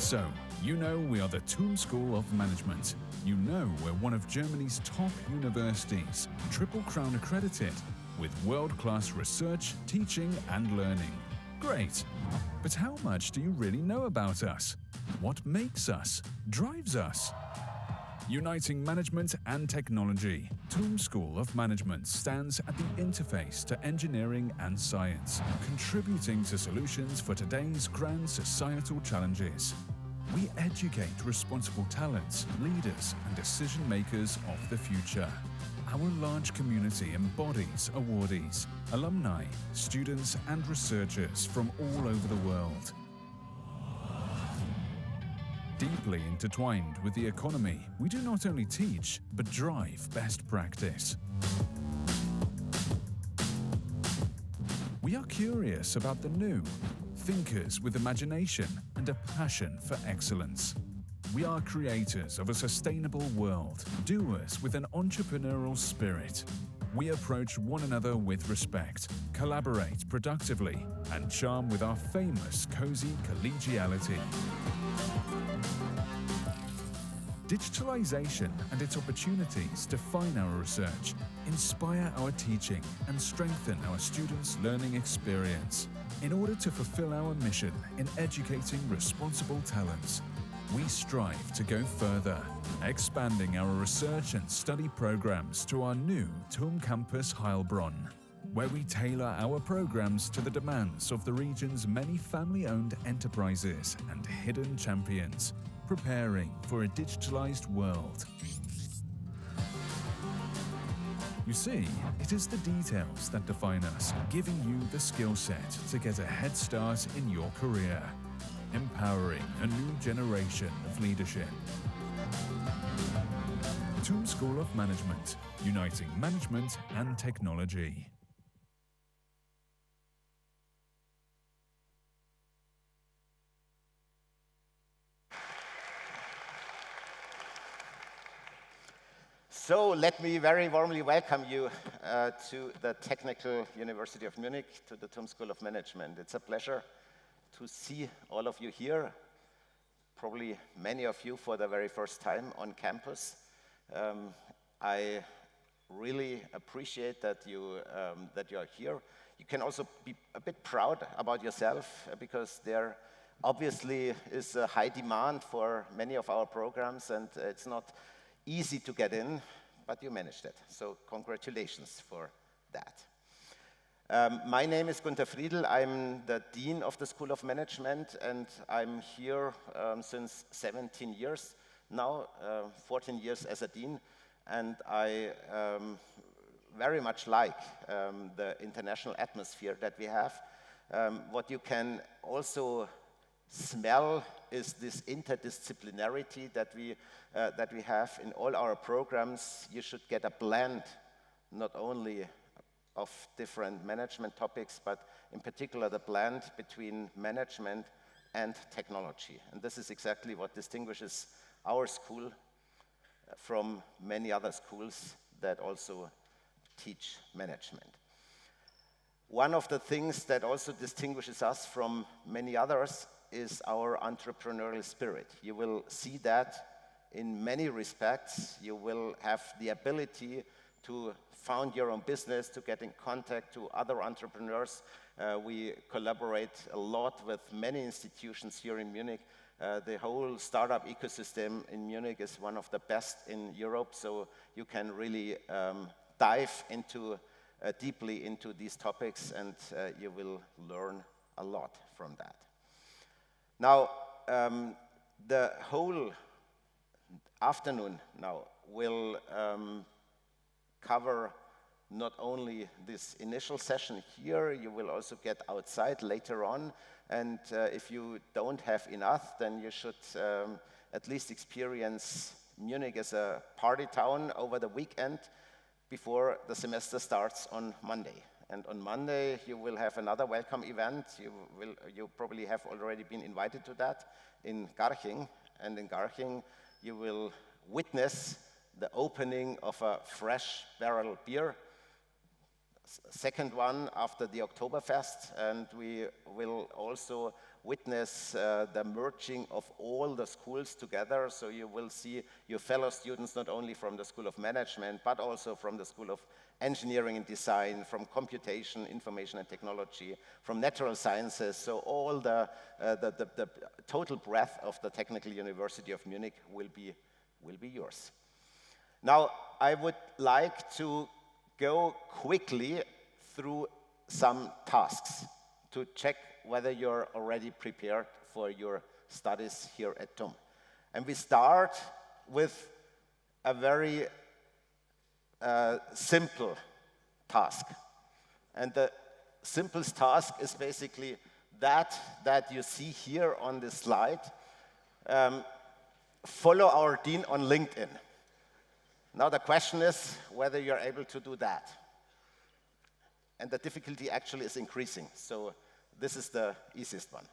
So, you know we are the TUM School of Management. You know we're one of Germany's top universities, Triple Crown accredited, with world-class research, teaching and learning. Great! But how much do you really know about us? What makes us, drives us? Uniting management and technology, TUM School of Management stands at the interface to engineering and science, contributing to solutions for today's grand societal challenges. We educate responsible talents, leaders and decision-makers of the future. Our large community embodies awardees, alumni, students and researchers from all over the world. Deeply intertwined with the economy, we do not only teach, but drive best practice. We are curious about the new, thinkers with imagination and a passion for excellence. We are creators of a sustainable world, doers with an entrepreneurial spirit. We approach one another with respect, collaborate productively, and charm with our famous cozy collegiality. Digitalization and its opportunities define our research, inspire our teaching, and strengthen our students' learning experience. In order to fulfill our mission in educating responsible talents, we strive to go further, expanding our research and study programs to our new TUM Campus Heilbronn, where we tailor our programs to the demands of the region's many family-owned enterprises and hidden champions, preparing for a digitalized world. You see, it is the details that define us, giving you the skill set to get a head start in your career, empowering a new generation of leadership. TUM School of Management, uniting management and technology. So let me very warmly welcome you to the Technical University of Munich, to the TUM School of Management. It's a pleasure to see all of you here, probably many of you for the very first time on campus. I really appreciate that you are here. You can also be a bit proud about yourself because there obviously is a high demand for many of our programs, and it's not easy to get in, but you managed it. So congratulations for that. My name is Gunther Friedl. I'm the Dean of the School of Management, and I'm here since 17 years now, 14 years as a Dean, and I very much like the international atmosphere that we have. What you can also smell is this interdisciplinarity that we have in all our programs. You should get a blend, not only of different management topics, but in particular the blend between management and technology. And this is exactly what distinguishes our school from many other schools that also teach management. One of the things that also distinguishes us from many others is our entrepreneurial spirit. You will see that in many respects. You will have the ability to found your own business, to get in contact to other entrepreneurs. We collaborate a lot with many institutions here in Munich. The whole startup ecosystem in Munich is one of the best in Europe, so you can really dive into deeply into these topics, and you will learn a lot from that. Now, the whole afternoon now will cover not only this initial session here, you will also get outside later on, and if you don't have enough, then you should at least experience Munich as a party town over the weekend before the semester starts on Monday. And on Monday, you will have another welcome event. You probably have already been invited to that in Garching. And in Garching, you will witness the opening of a fresh barrel beer, second one after the Oktoberfest, and we will also witness the merging of all the schools together. So you will see your fellow students not only from the School of Management, but also from the School of Engineering and Design, from Computation, Information and Technology, from Natural Sciences. So all the total breadth of the Technical University of Munich will be yours. Now, I would like to go quickly through some tasks to check whether you're already prepared for your studies here at TUM. And we start with a very simple task. And the simplest task is basically that you see here on this slide. Follow our dean on LinkedIn. Now the question is whether you're able to do that. And the difficulty actually is increasing. So this is the easiest one.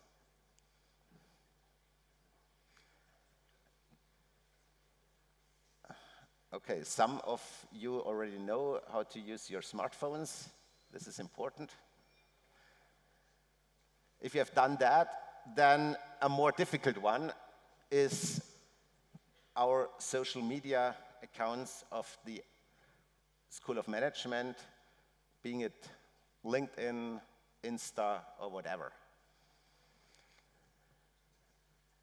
Okay, some of you already know how to use your smartphones. This is important. If you have done that, then a more difficult one is our social media accounts of the School of Management, being it LinkedIn, Insta, or whatever.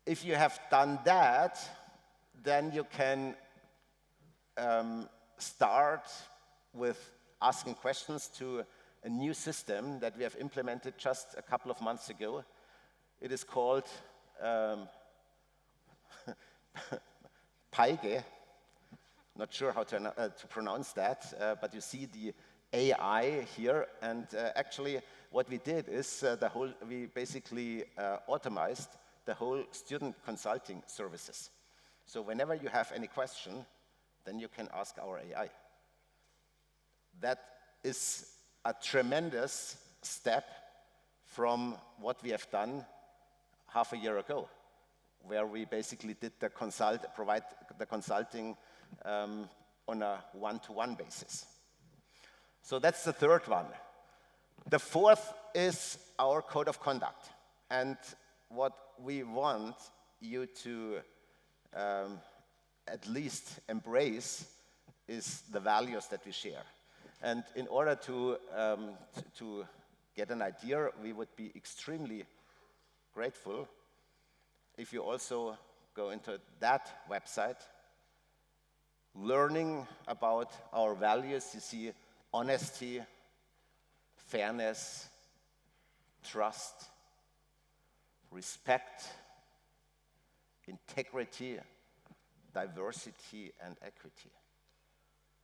If you have done that, then you can start with asking questions to a new system that we have implemented just a couple of months ago. It is called Peige. Not sure how to pronounce that, but you see the AI here. And actually, what we did is we basically automized the whole student consulting services. So whenever you have any question, then you can ask our AI. That is a tremendous step from what we have done half a year ago, where we basically did provide the consulting on a one-to-one basis. So that's the third one. The fourth is our code of conduct. And what we want you to at least embrace is the values that we share. And in order to get an idea, we would be extremely grateful if you also go into that website, learning about our values. You see honesty, fairness, trust, respect, integrity, diversity, and equity.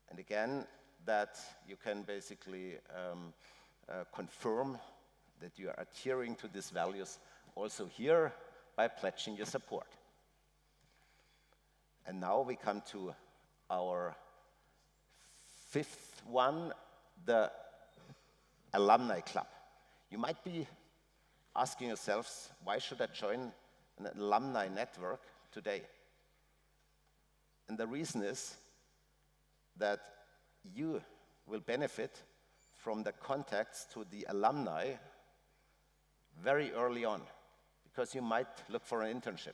And again, that you can basically confirm that you are adhering to these values also here by pledging your support. And now we come to our fifth one, the Alumni Club. You might be asking yourselves, why should I join an alumni network today? And the reason is that you will benefit from the contacts to the alumni very early on, because you might look for an internship.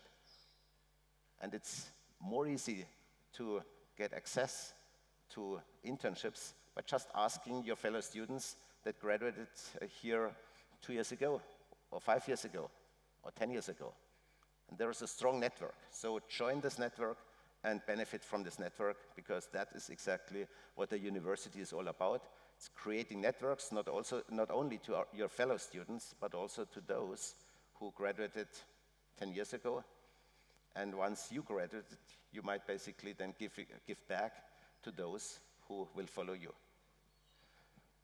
And it's more easy to get access to internships by just asking your fellow students that graduated here 2 years ago, or 5 years ago, or 10 years ago. And there is a strong network. So join this network and benefit from this network, because that is exactly what the university is all about. It's creating networks, not only to your fellow students, but also to those who graduated 10 years ago. And once you graduated, you might basically then give back to those who will follow you.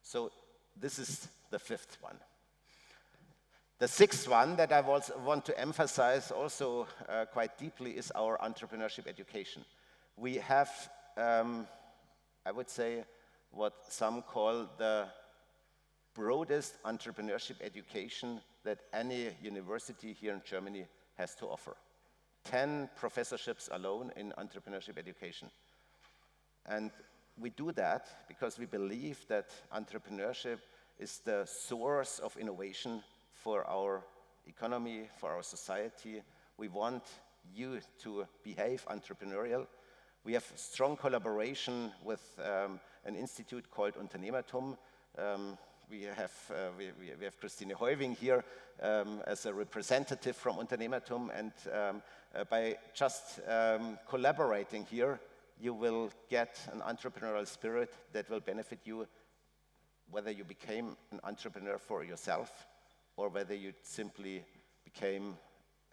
So this is the fifth one. The sixth one that I want to emphasize also quite deeply is our entrepreneurship education. We have, I would say, what some call the broadest entrepreneurship education that any university here in Germany has to offer. 10 professorships alone in entrepreneurship education. And we do that because we believe that entrepreneurship is the source of innovation for our economy, for our society. We want you to behave entrepreneurial. We have strong collaboration with an institute called Unternehmertum. We have Christine Heuwing here as a representative from Unternehmertum, and by just collaborating here, you will get an entrepreneurial spirit that will benefit you, whether you became an entrepreneur for yourself or whether you simply became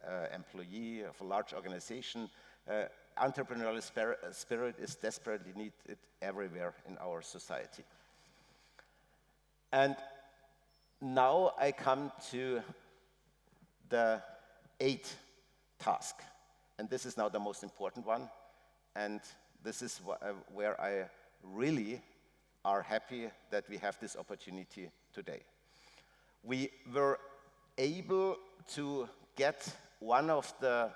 an employee of a large organization. Entrepreneurial spirit is desperately needed everywhere in our society. And now I come to the 8th task. And this is now the most important one. And this is where I really are happy that we have this opportunity today. We were able to get one of the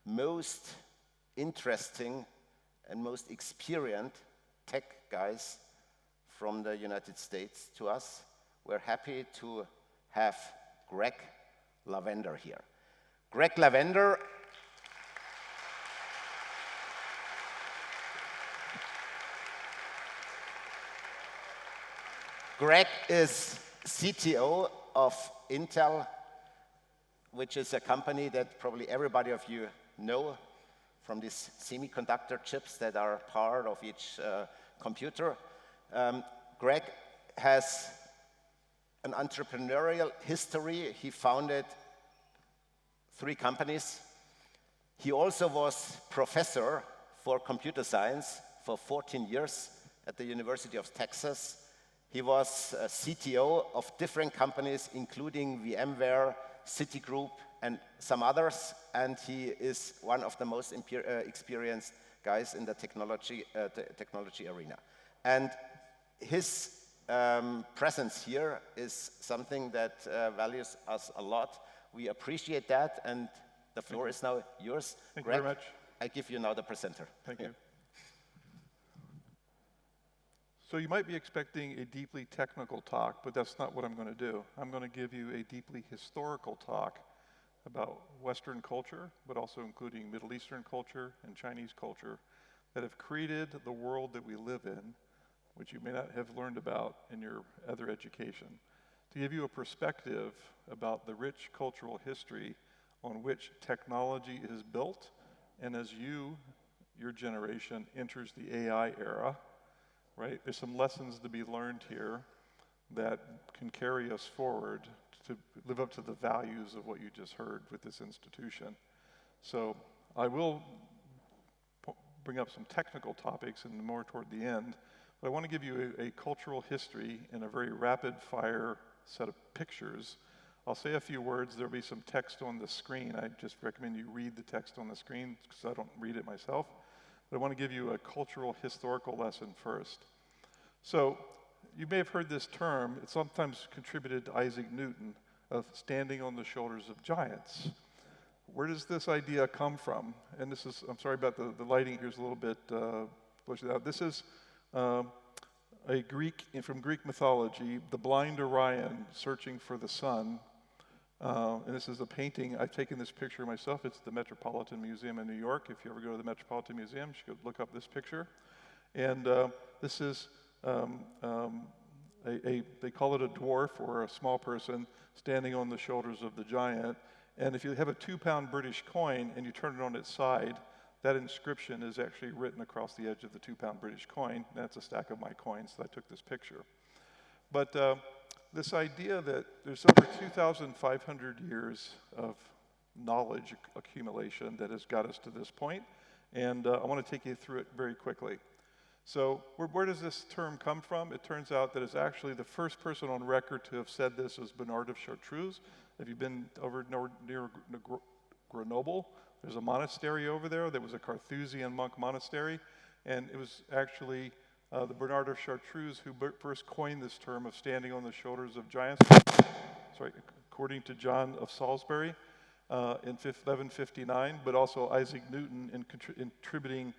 most interesting and most experienced tech guys from the United States to us. We're happy to have Greg Lavender here. Greg Lavender Greg is CTO of Intel, which is a company that probably everybody of you know from these semiconductor chips that are part of each computer. Greg has an entrepreneurial history. He founded 3 companies. He also was professor for computer science for 14 years at the University of Texas. He was a CTO of different companies, including VMware, Citigroup, and some others, and he is one of the most experienced guys in the technology arena. And his presence here is something that values us a lot. We appreciate that, and the floor is now yours. Thank you very much. I give you now the presenter. Thank you. So you might be expecting a deeply technical talk, but that's not what I'm going to do. I'm going to give you a deeply historical talk about Western culture, but also including Middle Eastern culture and Chinese culture that have created the world that we live in, which you may not have learned about in your other education, to give you a perspective about the rich cultural history on which technology is built, and as your generation, enters the AI era, right? There's some lessons to be learned here that can carry us forward to live up to the values of what you just heard with this institution. So I will bring up some technical topics and more toward the end, but I want to give you a cultural history in a very rapid-fire set of pictures. I'll say a few words. There'll be some text on the screen. I just recommend you read the text on the screen because I don't read it myself. But I want to give you a cultural historical lesson first. So you may have heard this term. It's sometimes contributed to Isaac Newton of standing on the shoulders of giants. Where does this idea come from? And this is, I'm sorry about the lighting here's a little bit pushed out. This is from Greek mythology, the blind Orion searching for the sun. And this is a painting. I've taken this picture myself. It's at the Metropolitan Museum in New York. If you ever go to the Metropolitan Museum, you should look up this picture. And this is, they call it a dwarf or a small person standing on the shoulders of the giant. And if you have a 2-pound British coin and you turn it on its side, that inscription is actually written across the edge of the 2-pound British coin. That's a stack of my coins, so I took this picture. But this idea that there's over 2,500 years of knowledge accumulation that has got us to this point, and I want to take you through it very quickly. So where does this term come from? It turns out that it's actually the first person on record to have said this was Bernard of Chartreuse. If you've been over near Grenoble, there's a monastery over there. There was a Carthusian monk monastery, and it was actually the Bernard of Chartreuse who first coined this term of standing on the shoulders of giants, according to John of Salisbury in 1159, but also Isaac Newton in contributing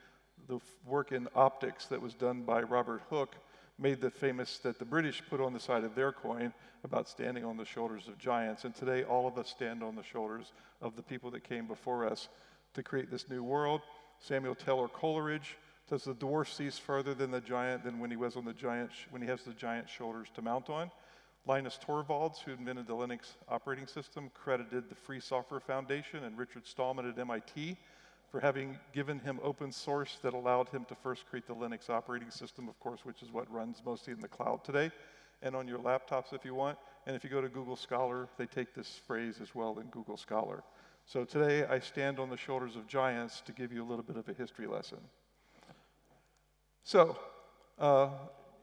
the work in optics that was done by Robert Hooke made the famous that the British put on the side of their coin about standing on the shoulders of giants. And today, all of us stand on the shoulders of the people that came before us to create this new world. Samuel Taylor Coleridge says the dwarf sees further than the giant than when he has the giant shoulders to mount on. Linus Torvalds, who invented the Linux operating system, credited the Free Software Foundation and Richard Stallman at MIT for having given him open source that allowed him to first create the Linux operating system, of course, which is what runs mostly in the cloud today, and on your laptops if you want. And if you go to Google Scholar, they take this phrase as well in Google Scholar. So today, I stand on the shoulders of giants to give you a little bit of a history lesson. So,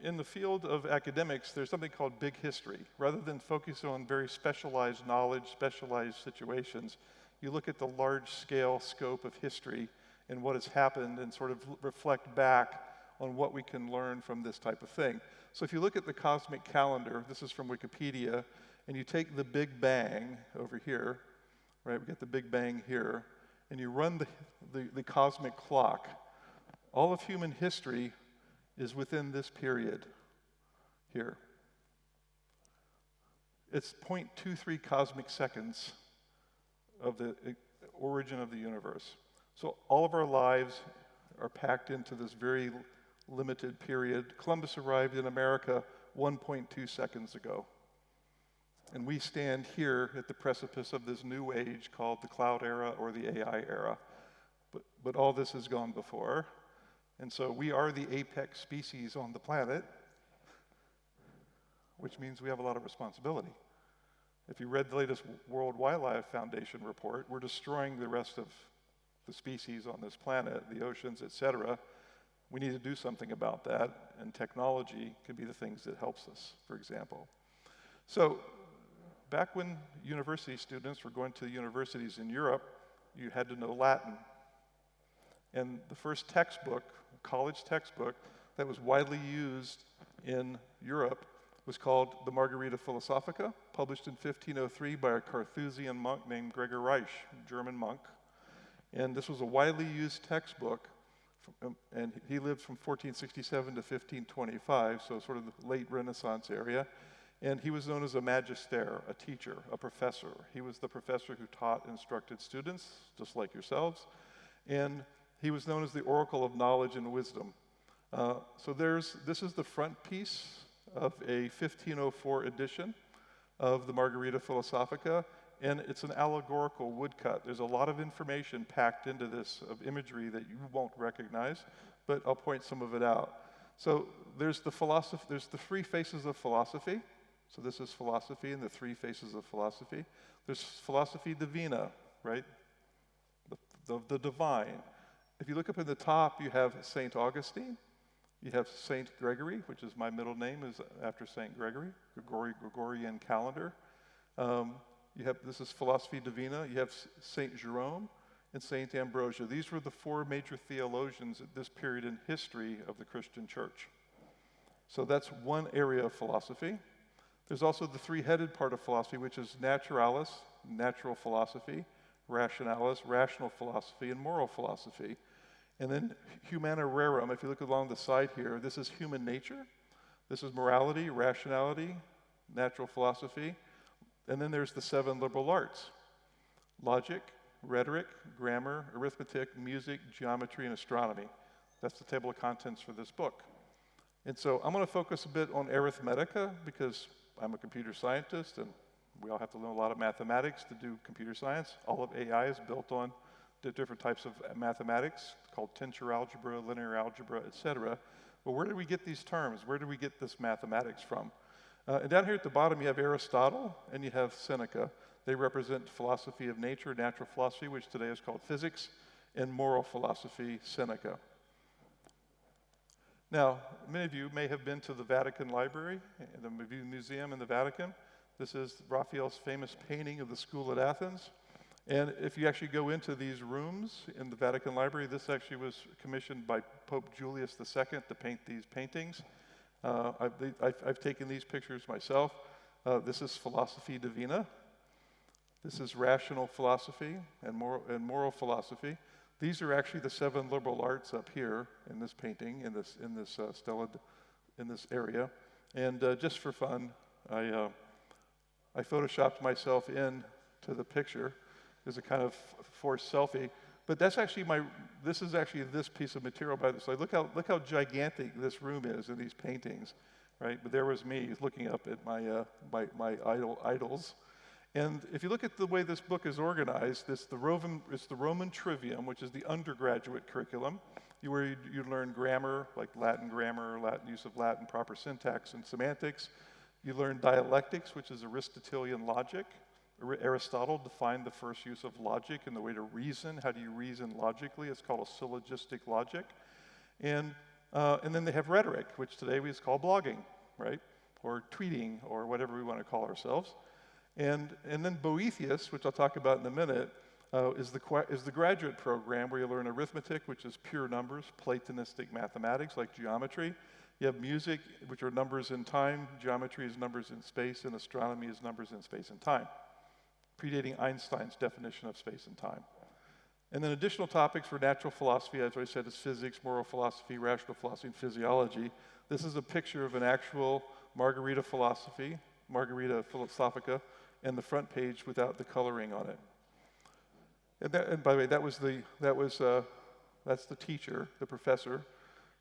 in the field of academics, there's something called big history. Rather than focus on very specialized knowledge, specialized situations, you look at the large-scale scope of history and what has happened and sort of reflect back on what we can learn from this type of thing. So if you look at the cosmic calendar, this is from Wikipedia, and you take the Big Bang over here, right, we get the Big Bang here, and you run the cosmic clock, all of human history is within this period here. It's 0.23 cosmic seconds of the origin of the universe. So all of our lives are packed into this very limited period. Columbus arrived in America 1.2 seconds ago. And we stand here at the precipice of this new age called the cloud era or the AI era. But all this has gone before. And so we are the apex species on the planet, which means we have a lot of responsibility. If you read the latest World Wildlife Foundation report, we're destroying the rest of the species on this planet, the oceans, et cetera. We need to do something about that, and technology can be the things that helps us, for example. So back when university students were going to universities in Europe, you had to know Latin. And the first textbook, college textbook, that was widely used in Europe was called the Margarita Philosophica, published in 1503 by a Carthusian monk named Gregor Reich, a German monk. And this was a widely used textbook, and he lived from 1467 to 1525, so sort of the late Renaissance area. And he was known as a magister, a teacher, a professor. He was the professor who taught and instructed students, just like yourselves. And he was known as the oracle of knowledge and wisdom. So this is the front piece of a 1504 edition of the Margarita Philosophica, and it's an allegorical woodcut. There's a lot of information packed into this of imagery that you won't recognize, but I'll point some of it out. So there's the three faces of philosophy. So this is philosophy and the three faces of philosophy. There's philosophy divina, right? The divine. If you look up in the top, you have St. Augustine. You have St. Gregory, which is my middle name, is after St. Gregory, Gregorian calendar. This is Philosophy Divina. You have St. Jerome and St. Ambrosia. These were the four major theologians at this period in history of the Christian church. So that's one area of philosophy. There's also the three-headed part of philosophy, which is naturalis, natural philosophy, rationalis, rational philosophy, and moral philosophy. And then humana rerum, if you look along the side here, this is human nature. This is morality, rationality, natural philosophy. And then there's the seven liberal arts: logic, rhetoric, grammar, arithmetic, music, geometry, and astronomy. That's the table of contents for this book. And so I'm going to focus a bit on arithmetica because I'm a computer scientist and we all have to learn a lot of mathematics to do computer science. All of AI is built on the different types of mathematics called tensor algebra, linear algebra, et cetera. But where did we get these terms? Where did we get this mathematics from? And down here at the bottom, you have Aristotle and you have Seneca. They represent philosophy of nature, natural philosophy, which today is called physics, and moral philosophy, Seneca. Now, many of you may have been to the Vatican Library, the Museum in the Vatican. This is Raphael's famous painting of the school at Athens. And if you actually go into these rooms in the Vatican Library, this actually was commissioned by Pope Julius II to paint these paintings. I've taken these pictures myself. This is Philosophy Divina. This is rational philosophy and moral philosophy. These are actually the 7 liberal arts up here in this painting, in this stela, in this area. And just for fun, I photoshopped myself in to the picture as a kind of forced selfie. But that's actually this is actually this piece of material by the side. Look how gigantic this room is in these paintings, right? But there was me looking up at my idols. And if you look at the way this book is organized, it's the Roman Trivium, which is the undergraduate curriculum, where you learn grammar, like Latin grammar, Latin use of Latin, proper syntax and semantics. You learn dialectics, which is Aristotelian logic. Aristotle defined the first use of logic and the way to reason. How do you reason logically? It's called a syllogistic logic. And then they have rhetoric, which today we just call blogging, right? Or tweeting, or whatever we want to call ourselves. And then Boethius, which I'll talk about in a minute, is the graduate program where you learn arithmetic, which is pure numbers, Platonistic mathematics like geometry. You have music, which are numbers in time. Geometry is numbers in space, and astronomy is numbers in space and time, predating Einstein's definition of space and time. And then additional topics for natural philosophy, as I said, is physics, moral philosophy, rational philosophy, and physiology. This is a picture of an actual Margarita Philosophica, and the front page without the coloring on it. And by the way, that's the teacher, the professor.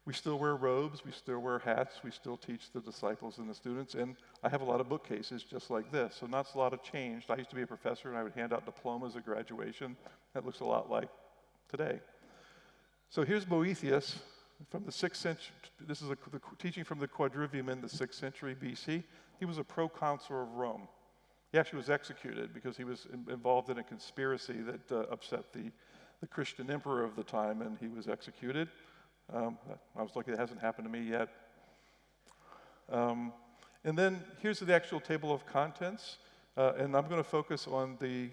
We still wear robes, we still wear hats, we still teach the disciples and the students, and I have a lot of bookcases just like this, so not a lot have changed. I used to be a professor and I would hand out diplomas at graduation. That looks a lot like today. So here's Boethius from the 6th century. This is the teaching from the Quadrivium in the 6th century BC. He was a proconsul of Rome. He actually was executed because he was involved in a conspiracy that upset the Christian emperor of the time, and he was executed. I was lucky that hasn't happened to me yet. And then here's the actual table of contents, and I'm going to focus on the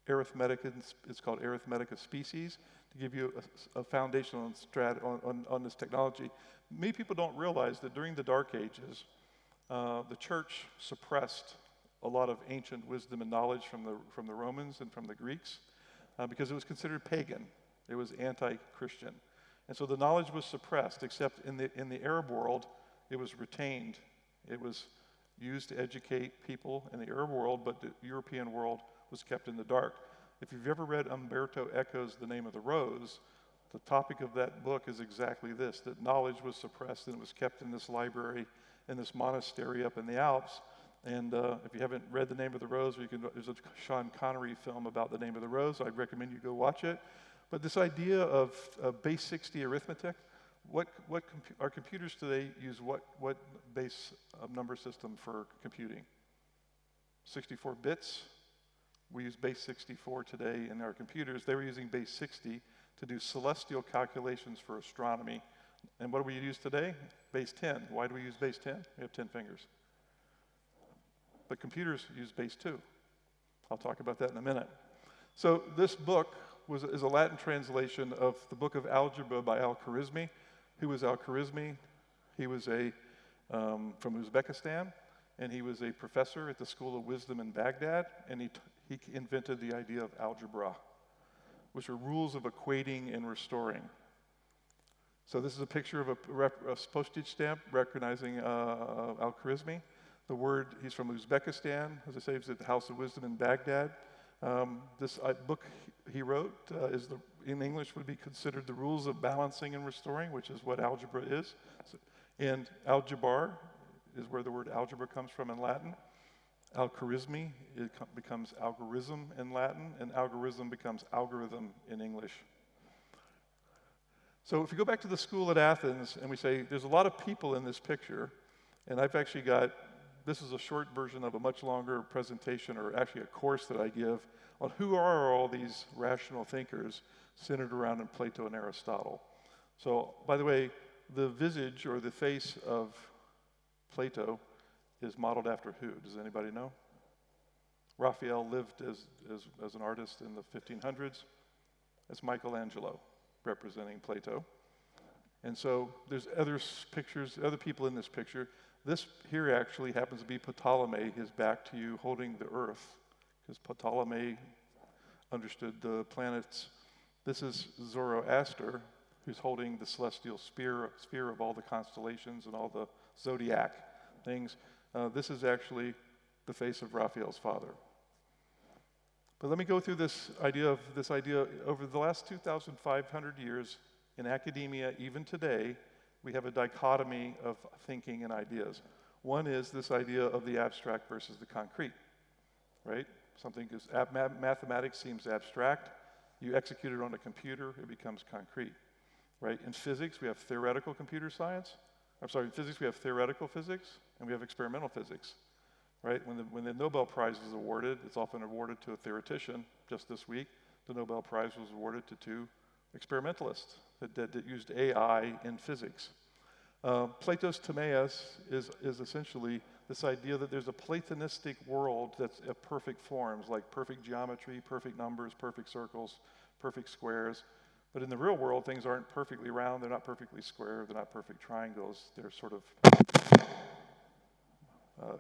arithmetic. It's called arithmetic of species, to give you a foundation on this technology. Many people don't realize that during the Dark Ages, the church suppressed a lot of ancient wisdom and knowledge from the Romans and from the Greeks because it was considered pagan. It was anti-Christian. And so the knowledge was suppressed, except in the Arab world, it was retained. It was used to educate people in the Arab world, but the European world was kept in the dark. If you've ever read Umberto Eco's The Name of the Rose, the topic of that book is exactly this, that knowledge was suppressed and it was kept in this library, in this monastery up in the Alps. And if you haven't read The Name of the Rose, there's a Sean Connery film about The Name of the Rose. I'd recommend you go watch it. But this idea of base 60 arithmetic, our computers today use what base number system for computing? 64 bits. We use base 64 today in our computers. They were using base 60 to do celestial calculations for astronomy. And what do we use today? Base 10. Why do we use base 10? We have 10 fingers. But computers use base 2. I'll talk about that in a minute. So this book is a Latin translation of the book of algebra by Al-Khwarizmi. Who was Al-Khwarizmi? He was from Uzbekistan, and he was a professor at the School of Wisdom in Baghdad, and he invented the idea of algebra, which are rules of equating and restoring. So this is a picture of a postage stamp recognizing Al-Khwarizmi. The word, he's from Uzbekistan. As I say, he's at the House of Wisdom in Baghdad. This book he wrote in English would be considered The Rules of Balancing and Restoring, which is what algebra is. And algebar is where the word algebra comes from in Latin. Al-Khwarizmi becomes algorithm in Latin, and algorithm becomes algorithm in English. So if you go back to the school at Athens and we say, there's a lot of people in this picture, and I've actually got, this is a short version of a much longer presentation, or actually a course that I give on who are all these rational thinkers centered around in Plato and Aristotle. So, by the way, the visage or the face of Plato is modeled after who? Does anybody know? Raphael lived as an artist in the 1500s. That's Michelangelo representing Plato. And so there's other pictures, other people in this picture. This here actually happens to be Ptolemy, his back to you, holding the earth, because Ptolemy understood the planets This is Zoroaster, who's holding the celestial sphere of all the constellations and all the zodiac things. This is actually the face of Raphael's father. But let me go through this idea over the last 2,500 years in academia, even today, we have a dichotomy of thinking and ideas. One is this idea of the abstract versus the concrete, right? Something is, mathematics seems abstract. You execute it on a computer, it becomes concrete, right? In physics, we have theoretical computer science. I'm sorry, in physics, we have theoretical physics, and we have experimental physics, right? When the Nobel Prize is awarded, it's often awarded to a theoretician. Just this week, the Nobel Prize was awarded to 2 experimentalists that used AI in physics. Plato's Timaeus is essentially this idea that there's a Platonistic world that's of perfect forms, like perfect geometry, perfect numbers, perfect circles, perfect squares. But in the real world, things aren't perfectly round, they're not perfectly square, they're not perfect triangles, they're sort of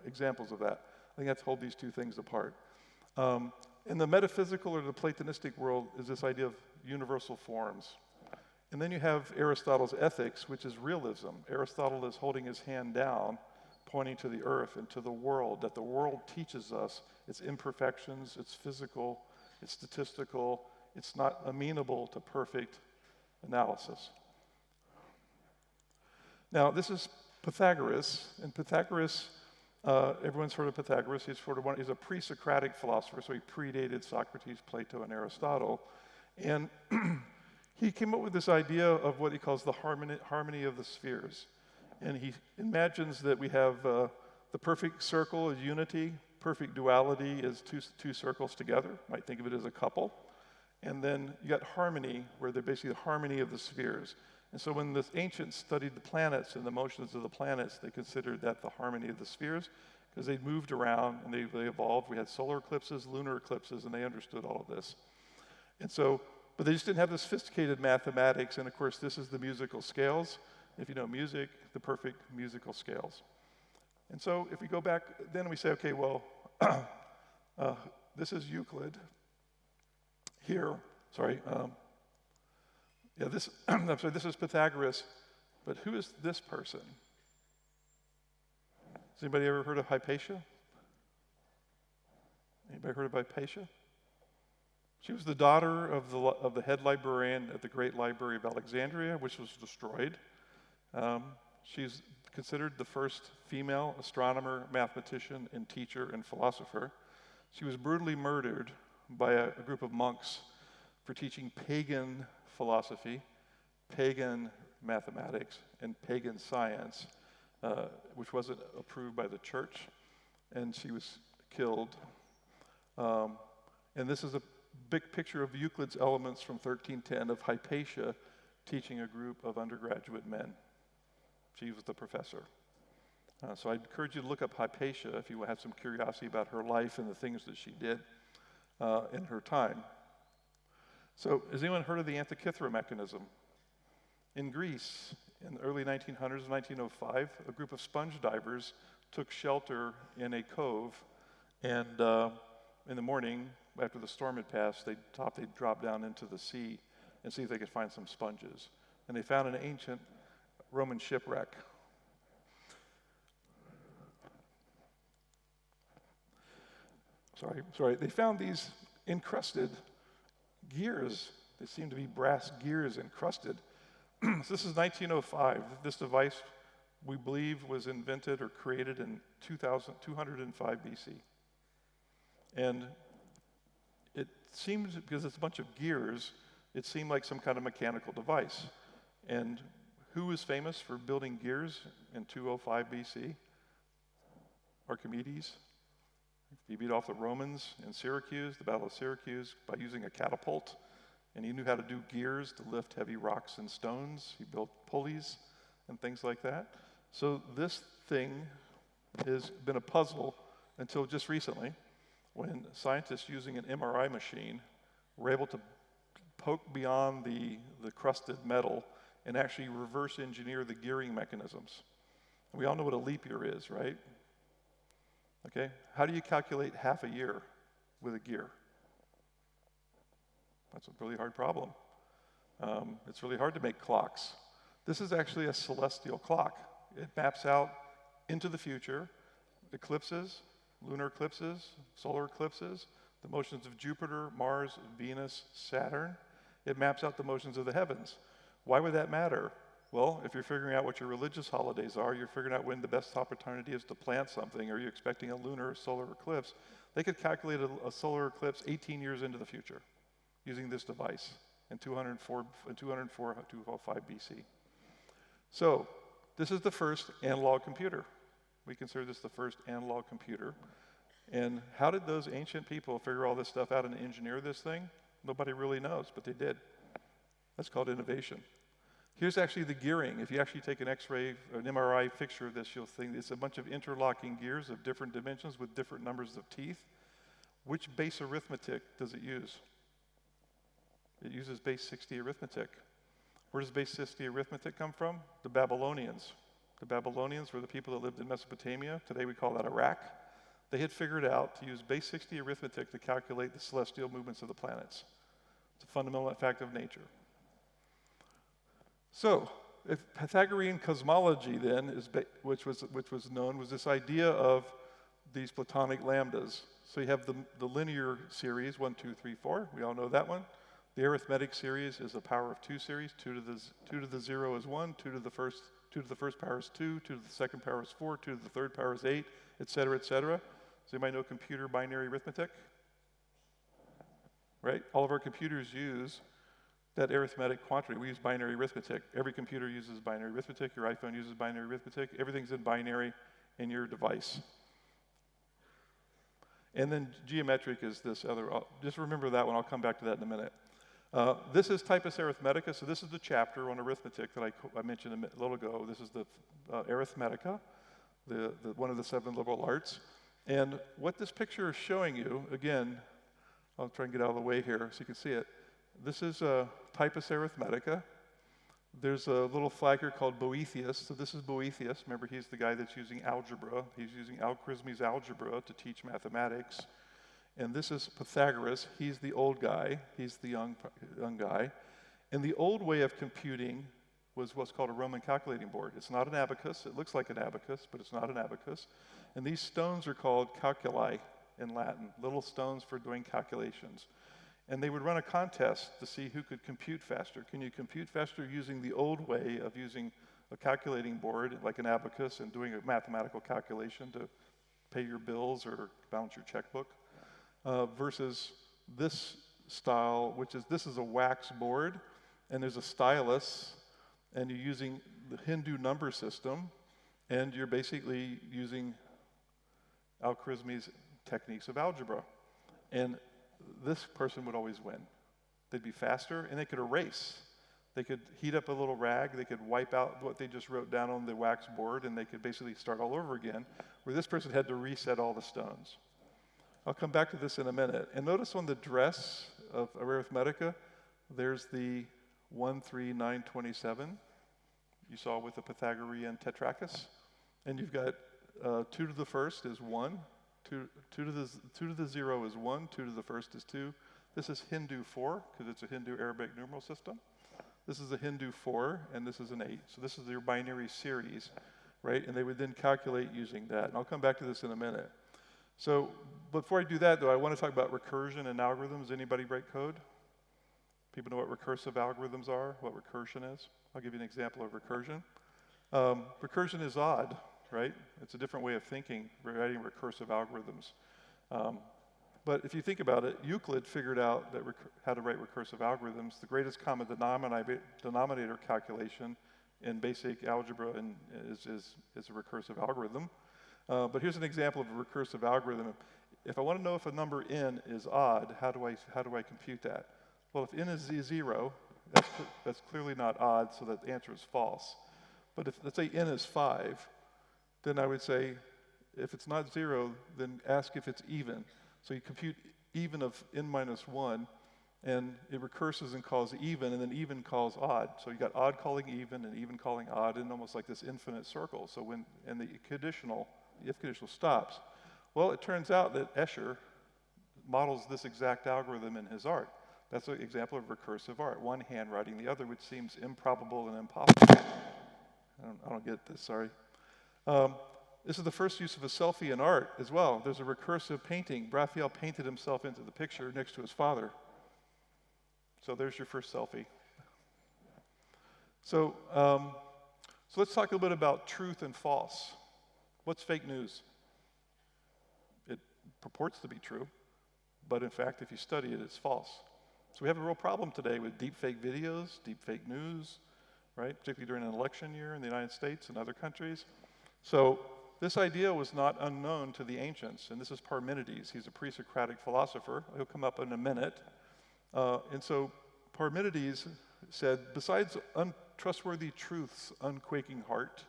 examples of that. I think that's hold these 2 things apart. In the metaphysical or the Platonistic world is this idea of universal forms. And then you have Aristotle's ethics, which is realism. Aristotle is holding his hand down, pointing to the earth and to the world, that the world teaches us its imperfections, it's physical, it's statistical, it's not amenable to perfect analysis. Now, this is Pythagoras, and Pythagoras, everyone's heard of Pythagoras. He's a pre-Socratic philosopher, so he predated Socrates, Plato, and Aristotle. And he came up with this idea of what he calls the harmony of the spheres. And he imagines that we have the perfect circle is unity, perfect duality is two circles together. Might think of it as a couple. And then you got harmony, where they're basically the harmony of the spheres. And so when the ancients studied the planets and the motions of the planets, they considered that the harmony of the spheres, because they moved around and they evolved. We had solar eclipses, lunar eclipses, and they understood all of this. And so, but they just didn't have the sophisticated mathematics, and of course this is the musical scales. If you know music, the perfect musical scales. And so if we go back, then we say, okay, well, this is Euclid. Here, this is Pythagoras, but who is this person? Has anybody ever heard of Hypatia? Anybody heard of Hypatia? She was the daughter of the head librarian at the Great Library of Alexandria, which was destroyed. She's considered the first female astronomer, mathematician, and teacher and philosopher. She was brutally murdered by a group of monks for teaching pagan philosophy, pagan mathematics, and pagan science, which wasn't approved by the church, and she was killed. And this is a big picture of Euclid's Elements from 1310 of Hypatia teaching a group of undergraduate men. She was the professor. So I'd encourage you to look up Hypatia if you have some curiosity about her life and the things that she did in her time. So has anyone heard of the Antikythera mechanism? In Greece, in the early 1900s, 1905, a group of sponge divers took shelter in a cove, and in the morning, after the storm had passed, they'd drop down into the sea and see if they could find some sponges. And they found an ancient Roman shipwreck. Sorry. They found these encrusted gears. They seem to be brass gears encrusted. So this is 1905. This device, we believe, was invented or created in 205 BC. And it seems, because it's a bunch of gears, it seemed like some kind of mechanical device. And who was famous for building gears in 205 BC? Archimedes. He beat off the Romans in Syracuse, the Battle of Syracuse, by using a catapult. And he knew how to do gears to lift heavy rocks and stones. He built pulleys and things like that. So this thing has been a puzzle until just recently, when scientists using an MRI machine were able to poke beyond the crusted metal and actually reverse engineer the gearing mechanisms. We all know what a leap year is, right? Okay, how do you calculate half a year with a gear? That's a really hard problem. It's really hard to make clocks. This is actually a celestial clock. It maps out into the future, eclipses, lunar eclipses, solar eclipses, the motions of Jupiter, Mars, Venus, Saturn. It maps out the motions of the heavens. Why would that matter? Well, if you're figuring out what your religious holidays are, you're figuring out when the best opportunity is to plant something, or you're expecting a lunar or solar eclipse, they could calculate a solar eclipse 18 years into the future using this device in 205 BC. So this is the first analog computer. We consider this the first analog computer. And how did those ancient people figure all this stuff out and engineer this thing? Nobody really knows, but they did. That's called innovation. Here's actually the gearing. If you actually take an X-ray or an MRI picture of this, you'll think it's a bunch of interlocking gears of different dimensions with different numbers of teeth. Which base arithmetic does it use? It uses base 60 arithmetic. Where does base 60 arithmetic come from? The Babylonians. The Babylonians were the people that lived in Mesopotamia. Today we call that Iraq. They had figured out to use base 60 arithmetic to calculate the celestial movements of the planets. It's a fundamental fact of nature. So, if Pythagorean cosmology then, which was known, was this idea of these Platonic lambdas. So you have the linear series, 1, 2, 3, 4. We all know that one. The arithmetic series is a power of 2 series. 2 to the 0 is 1. 2 to the first power is 2. 2 to the second power is 4. 2 to the third power is 8, et cetera, et cetera. Does anybody know computer binary arithmetic? Right? All of our computers use that arithmetic quantity. We use binary arithmetic. Every computer uses binary arithmetic. Your iPhone uses binary arithmetic. Everything's in binary in your device. And then geometric is this other, just remember that one. I'll come back to that in a minute. This is Typus Arithmetica. So this is the chapter on arithmetic that I mentioned a little ago. This is the Arithmetica, one of the 7 liberal arts. And what this picture is showing you, again, I'll try and get out of the way here so you can see it. This is Typus Arithmetica. There's a little flag here called Boethius. So this is Boethius. Remember, he's the guy that's using algebra. He's using Al-Khwarizmi's algebra to teach mathematics. And this is Pythagoras. He's the old guy. He's the young guy. And the old way of computing was what's called a Roman calculating board. It's not an abacus. It looks like an abacus, but it's not an abacus. And these stones are called calculi in Latin, little stones for doing calculations. And they would run a contest to see who could compute faster. Can you compute faster using the old way of using a calculating board like an abacus and doing a mathematical calculation to pay your bills or balance your checkbook, versus this style, this is a wax board, and there's a stylus, and you're using the Hindu number system, and you're basically using Al-Khwarizmi's techniques of algebra. And this person would always win. They'd be faster, and they could erase. They could heat up a little rag, they could wipe out what they just wrote down on the wax board, and they could basically start all over again, where this person had to reset all the stones. I'll come back to this in a minute. And notice on the dress of Arithmetica, there's the 13927 you saw with the Pythagorean tetrachus. And you've got 2 to the first is 1, 2 to the 0 is 1, 2 to the first is 2. This is Hindu 4, because it's a Hindu Arabic numeral system. This is a Hindu 4, and this is an 8. So this is your binary series, right? And they would then calculate using that. And I'll come back to this in a minute. So before I do that, though, I want to talk about recursion and algorithms. Anybody write code? People know what recursive algorithms are, what recursion is? I'll give you an example of recursion. Recursion is odd, right? It's a different way of thinking, writing recursive algorithms. But if you think about it, Euclid figured out that how to write recursive algorithms. The greatest common denominator calculation in basic algebra is a recursive algorithm. But here's an example of a recursive algorithm. If I want to know if a number n is odd, how do I compute that? Well, if n is 0, that's clearly not odd, so that the answer is false. But if, let's say, n is 5, then I would say, if it's not 0, then ask if it's even. So you compute even of n minus 1, and it recurses and calls even, and then even calls odd. So you got odd calling even and even calling odd, in almost like this infinite circle. So when the if conditional stops. Well, it turns out that Escher models this exact algorithm in his art. That's an example of recursive art. One hand writing the other, which seems improbable and impossible. I don't get this, sorry. This is the first use of a selfie in art as well. There's a recursive painting. Raphael painted himself into the picture next to his father. So there's your first selfie. So let's talk a little bit about truth and false. What's fake news? It purports to be true, but in fact, if you study it, it's false. So we have a real problem today with deepfake videos, deepfake news, right? Particularly during an election year in the United States and other countries. So this idea was not unknown to the ancients, and this is Parmenides. He's a pre-Socratic philosopher. He'll come up in a minute. And so Parmenides said, besides untrustworthy truth's unquaking heart,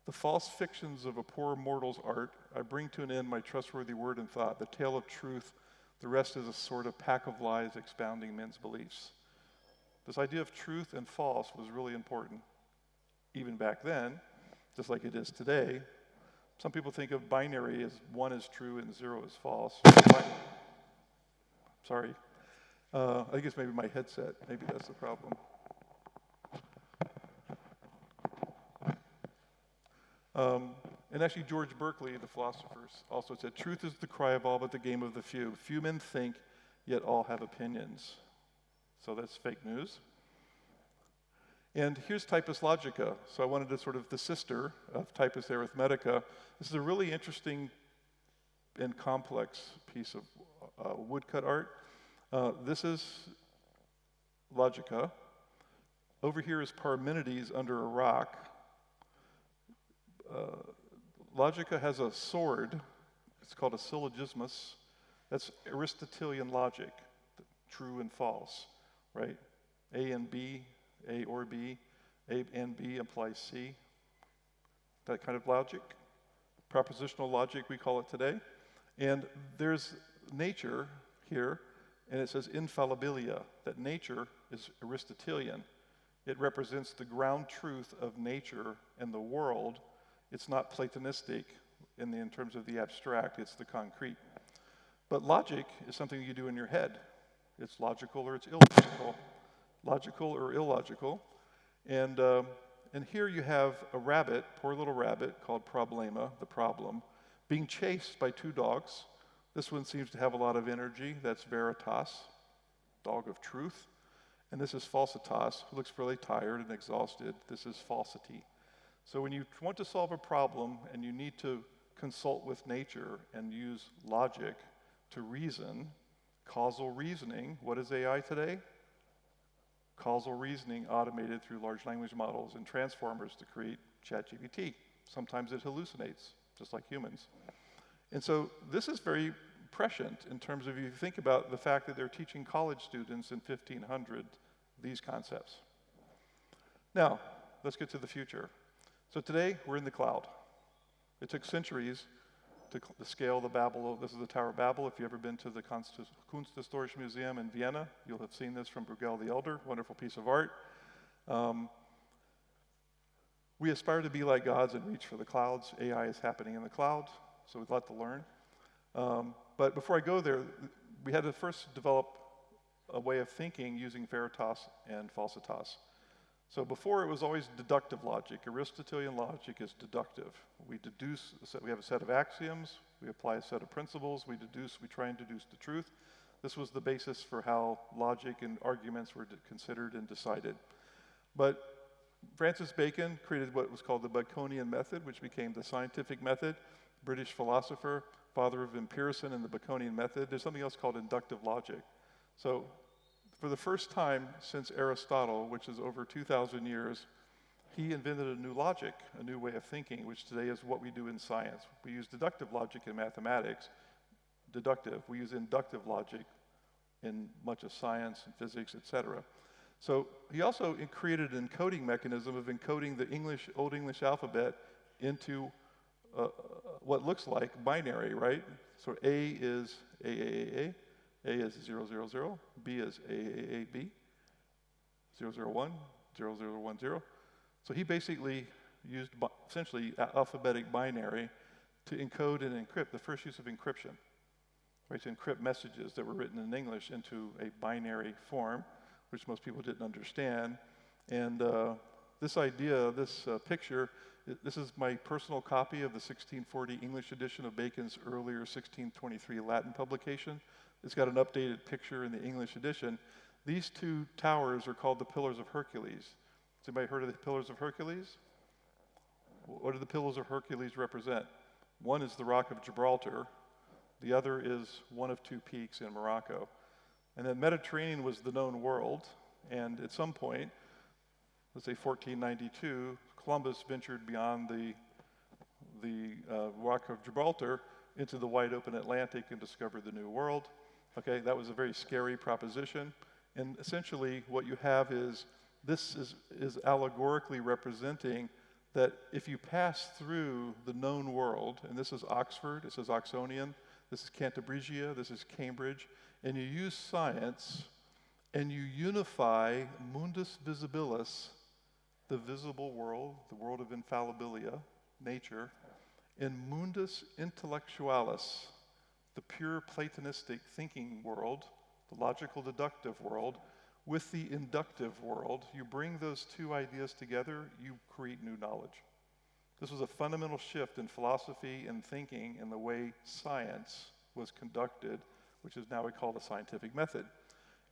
the false fictions of a poor mortal's art, I bring to an end my trustworthy word and thought, the tale of truth, the rest is a sort of pack of lies expounding men's beliefs. This idea of truth and false was really important even back then, just like it is today. Some people think of binary as 1 is true and 0 is false. Sorry. I think it's maybe my headset. Maybe that's the problem. And actually, George Berkeley, the philosopher, also said, truth is the cry of all but the game of the few. Few men think, yet all have opinions. So that's fake news. And here's Typus Logica. So I wanted to sort of the sister of Typus Arithmetica. This is a really interesting and complex piece of woodcut art. This is Logica. Over here is Parmenides under a rock. Logica has a sword. It's called a syllogismus. That's Aristotelian logic, true and false, right? A and B, A or B, A and B implies C. That kind of logic. Propositional logic, we call it today. And there's nature here, and it says infallibilia, that nature is Aristotelian. It represents the ground truth of nature and the world. It's not Platonistic in terms of the abstract, it's the concrete. But logic is something you do in your head. It's logical or it's illogical. Logical or illogical. And here you have a rabbit, poor little rabbit, called Problema, the problem, being chased by 2 dogs. This one seems to have a lot of energy. That's Veritas, dog of truth. And this is Falsitas, who looks really tired and exhausted. This is falsity. So when you want to solve a problem and you need to consult with nature and use logic to reason, causal reasoning, what is AI today? Causal reasoning automated through large language models and transformers to create ChatGPT. Sometimes it hallucinates, just like humans. And so this is very prescient in terms of, if you think about the fact that they're teaching college students in 1500 these concepts. Now, let's get to the future. So today, we're in the cloud. It took centuries to scale the Babel. This is the Tower of Babel. If you've ever been to the Kunsthistorische Museum in Vienna, you'll have seen this from Bruegel the Elder, wonderful piece of art. We aspire to be like gods and reach for the clouds. AI is happening in the cloud, so we'd like to learn. But before I go there, we had to first develop a way of thinking using Veritas and Falsitas. So before, it was always deductive logic. Aristotelian logic is deductive. We deduce, we have a set of axioms, we apply a set of principles, we try and deduce the truth. This was the basis for how logic and arguments were considered and decided. But Francis Bacon created what was called the Baconian method, which became the scientific method. British philosopher, father of Empiricism and the Baconian method. There's something else called inductive logic. So for the first time since Aristotle, which is over 2,000 years, he invented a new logic, a new way of thinking, which today is what we do in science. We use deductive logic in mathematics, deductive. We use inductive logic in much of science and physics, etc. So he also created an encoding mechanism of encoding the Old English alphabet into what looks like binary, right? So A is AAAA, A is 000, B is AAAB, 001, 0010. So he basically used essentially alphabetic binary to encode and encrypt, the first use of encryption, right, to encrypt messages that were written in English into a binary form, which most people didn't understand. And this idea, this picture, this is my personal copy of the 1640 English edition of Bacon's earlier 1623 Latin publication. It's got an updated picture in the English edition. These two towers are called the Pillars of Hercules. Has anybody heard of the Pillars of Hercules? What do the Pillars of Hercules represent? One is the Rock of Gibraltar. The other is one of two peaks in Morocco. And the Mediterranean was the known world. And at some point, let's say 1492, Columbus ventured beyond the Rock of Gibraltar into the wide open Atlantic and discovered the New World. Okay, that was a very scary proposition. And essentially what you have is, this is allegorically representing that if you pass through the known world, and this is Oxford, this is Oxonian, this is Cantabria, this is Cambridge, and you use science and you unify mundus visibilis, the visible world, the world of infallibilia, nature, and mundus intellectualis, the pure Platonistic thinking world, the logical deductive world, with the inductive world. You bring those two ideas together, you create new knowledge. This was a fundamental shift in philosophy and thinking in the way science was conducted, which is now we call the scientific method.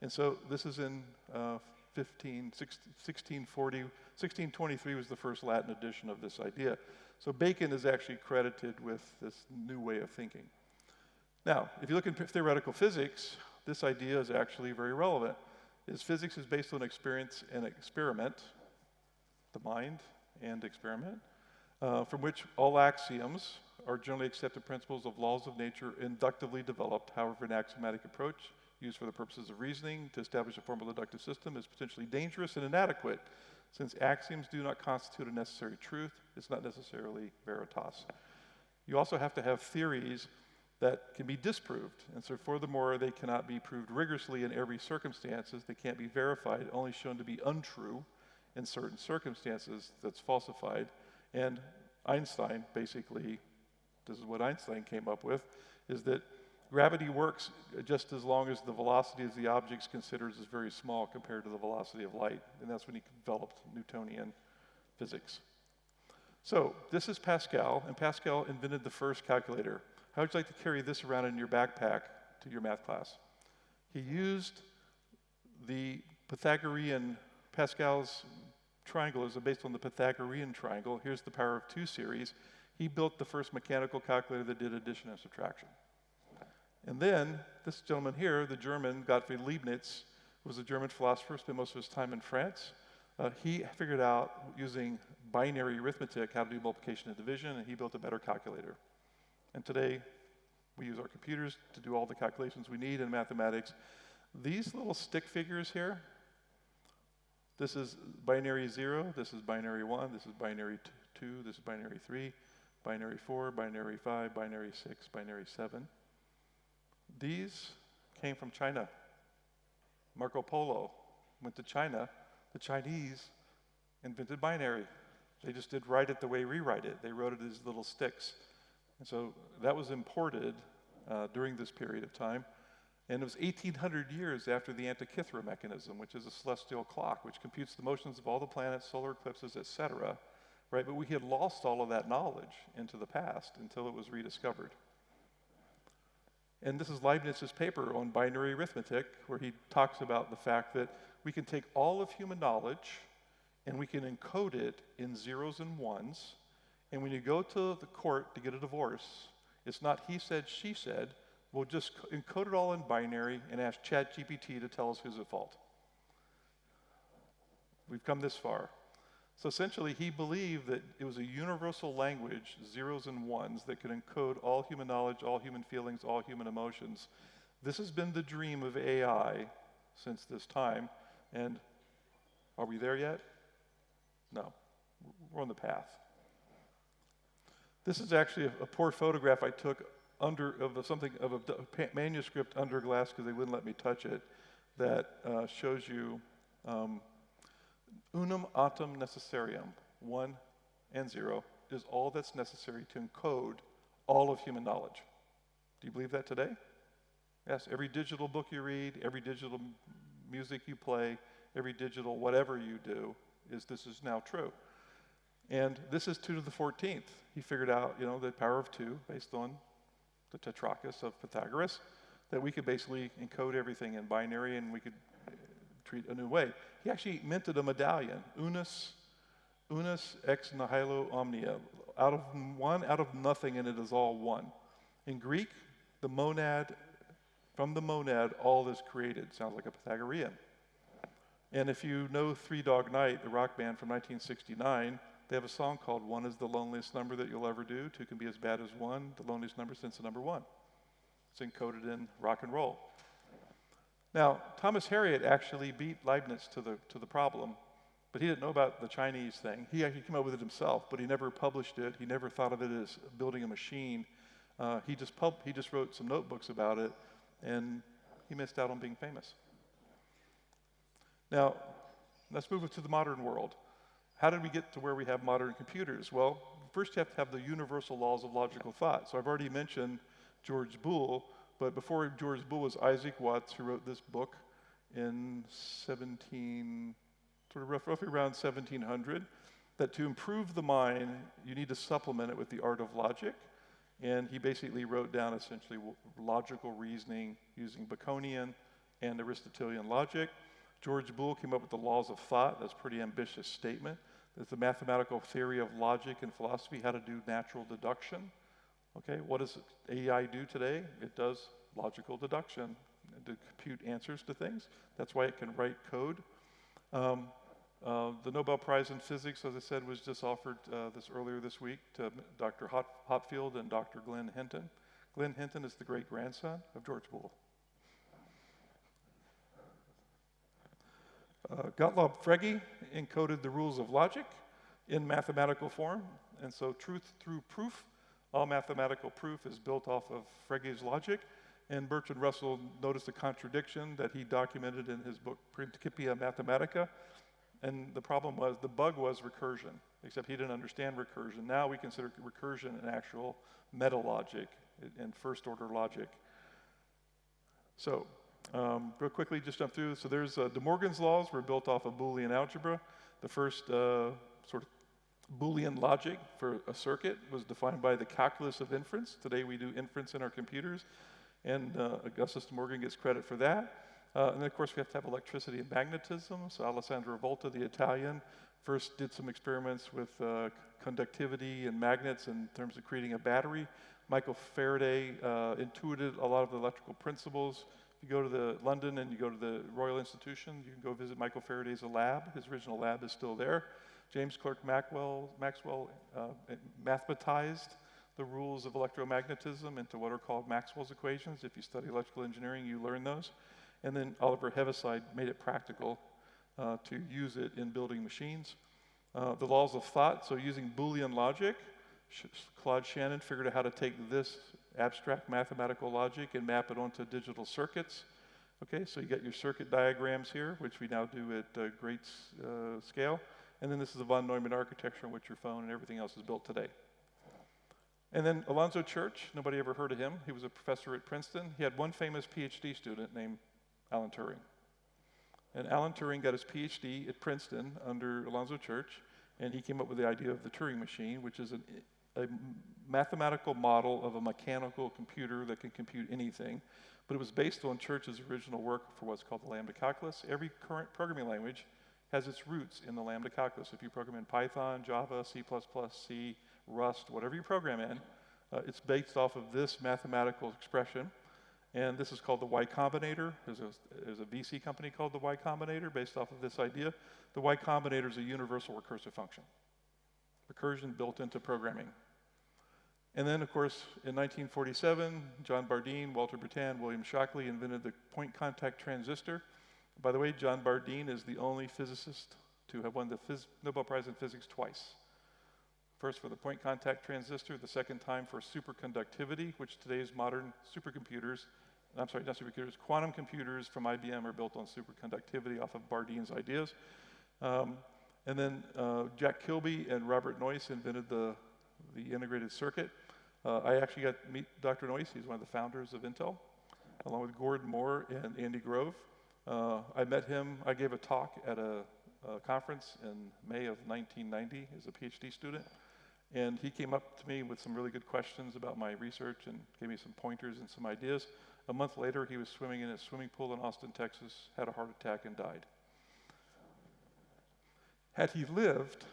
And so this is in 1640, 1623 was the first Latin edition of this idea. So Bacon is actually credited with this new way of thinking. Now, if you look in theoretical physics, this idea is actually very relevant. Physics is based on experience and experiment, the mind and experiment, from which all axioms are generally accepted principles of laws of nature inductively developed. However, an axiomatic approach used for the purposes of reasoning to establish a formal deductive system is potentially dangerous and inadequate. Since axioms do not constitute a necessary truth, it's not necessarily veritas. You also have to have theories that can be disproved. And so furthermore, they cannot be proved rigorously in every circumstances. They can't be verified, only shown to be untrue in certain circumstances that's falsified. And Einstein basically, this is what Einstein came up with, is that gravity works just as long as the velocity of the object's considered is very small compared to the velocity of light. And that's when he developed Newtonian physics. So this is Pascal, and Pascal invented the first calculator. How would you like to carry this around in your backpack to your math class? He used the Pythagorean, Pascal's triangle is based on the Pythagorean triangle. Here's the power of 2 series. He built the first mechanical calculator that did addition and subtraction. And then this gentleman here, the German Gottfried Leibniz, was a German philosopher, spent most of his time in France. He figured out using binary arithmetic how to do multiplication and division, and he built a better calculator. And today, we use our computers to do all the calculations we need in mathematics. These little stick figures here, this is binary 0, this is binary 1, this is binary 2, this is binary 3, binary 4, binary 5, binary 6, binary 7. These came from China. Marco Polo went to China. The Chinese invented binary. They just did write it the way we write it. They wrote it as little sticks. And so that was imported during this period of time. And it was 1,800 years after the Antikythera mechanism, which is a celestial clock, which computes the motions of all the planets, solar eclipses, etc. Right? But we had lost all of that knowledge into the past until it was rediscovered. And this is Leibniz's paper on binary arithmetic, where he talks about the fact that we can take all of human knowledge and we can encode it in zeros and ones. And when you go to the court to get a divorce, it's not he said, she said. We'll just encode it all in binary and ask ChatGPT to tell us who's at fault. We've come this far. So essentially, he believed that it was a universal language, zeros and ones, that could encode all human knowledge, all human feelings, all human emotions. This has been the dream of AI since this time. And are we there yet? No. We're on the path. This is actually a poor photograph I took of a manuscript under glass because they wouldn't let me touch it, that shows you unum autem necessarium, 1 and 0, is all that's necessary to encode all of human knowledge. Do you believe that today? Yes, every digital book you read, every digital music you play, every digital whatever you do, this is now true. And this is 2 to the 14th. He figured out, you know, the power of 2 based on the Tetrachus of Pythagoras, that we could basically encode everything in binary and we could treat a new way. He actually minted a medallion, unus ex nihilo omnia, out of nothing, and it is all one. In Greek, the monad, from the monad, all is created. Sounds like a Pythagorean. And if you know Three Dog Night, the rock band from 1969, they have a song called "One is the loneliest number that you'll ever do. 2 can be as bad as 1. The loneliest number since the number 1." It's encoded in rock and roll. Now, Thomas Harriot actually beat Leibniz to the problem, but he didn't know about the Chinese thing. He actually came up with it himself, but he never published it. He never thought of it as building a machine. He just wrote some notebooks about it, and he missed out on being famous. Now, let's move it to the modern world. How did we get to where we have modern computers? Well, first you have to have the universal laws of logical thought. So I've already mentioned George Boole, but before George Boole was Isaac Watts, who wrote this book in roughly around 1700, that to improve the mind, you need to supplement it with the art of logic. And he basically wrote down essentially logical reasoning using Baconian and Aristotelian logic. George Boole came up with the laws of thought. That's a pretty ambitious statement. It's the mathematical theory of logic and philosophy, how to do natural deduction. Okay, what does AI do today? It does logical deduction to compute answers to things. That's why it can write code. The Nobel Prize in Physics, as I said, was just offered earlier this week to Dr. Hopfield and Dr. Glenn Hinton. Glenn Hinton is the great-grandson of George Boole. Gottlob Frege encoded the rules of logic in mathematical form, and so truth through proof, all mathematical proof is built off of Frege's logic. And Bertrand Russell noticed a contradiction that he documented in his book Principia Mathematica. And the bug was recursion, except he didn't understand recursion. Now we consider recursion an actual meta-logic and first-order logic. So, real quickly, just jump through. So there's De Morgan's laws were built off of Boolean algebra. The first sort of Boolean logic for a circuit was defined by the calculus of inference. Today we do inference in our computers, and Augustus De Morgan gets credit for that. And then, of course, we have to have electricity and magnetism. So Alessandro Volta, the Italian, first did some experiments with conductivity and magnets in terms of creating a battery. Michael Faraday intuited a lot of the electrical principles. If you go to London and you go to the Royal Institution, you can go visit Michael Faraday's lab. His original lab is still there. James Clerk Maxwell mathematized the rules of electromagnetism into what are called Maxwell's equations. If you study electrical engineering, you learn those. And then Oliver Heaviside made it practical to use it in building machines. The laws of thought, so using Boolean logic, Claude Shannon figured out how to take this abstract mathematical logic and map it onto digital circuits. Okay, so you get your circuit diagrams here, which we now do at great scale. And then this is the von Neumann architecture on which your phone and everything else is built today. And then Alonzo Church, nobody ever heard of him. He was a professor at Princeton. He had one famous PhD student named Alan Turing. And Alan Turing got his PhD at Princeton under Alonzo Church, and he came up with the idea of the Turing machine, which is a mathematical model of a mechanical computer that can compute anything. But it was based on Church's original work for what's called the lambda calculus. Every current programming language has its roots in the lambda calculus. If you program in Python, Java, C++, C, Rust, whatever you program in, it's based off of this mathematical expression. And this is called the Y Combinator. There's a VC company called the Y Combinator based off of this idea. The Y Combinator is a universal recursive function. Recursion built into programming. And then, of course, in 1947, John Bardeen, Walter Brattain, William Shockley invented the point contact transistor. By the way, John Bardeen is the only physicist to have won the Nobel Prize in Physics twice. First for the point contact transistor, the second time for superconductivity, which today's modern supercomputers, I'm sorry, not supercomputers, quantum computers from IBM are built on superconductivity off of Bardeen's ideas. And then Jack Kilby and Robert Noyce invented the integrated circuit. I actually got to meet Dr. Noyce. He's one of the founders of Intel. along with Gordon Moore and Andy Grove. I met him, I gave a talk at a conference in May of 1990 as a PhD student, and he came up to me with some really good questions about my research and gave me some pointers and some ideas. A month later, he was swimming in a swimming pool in Austin, Texas, had a heart attack and died. Had he lived,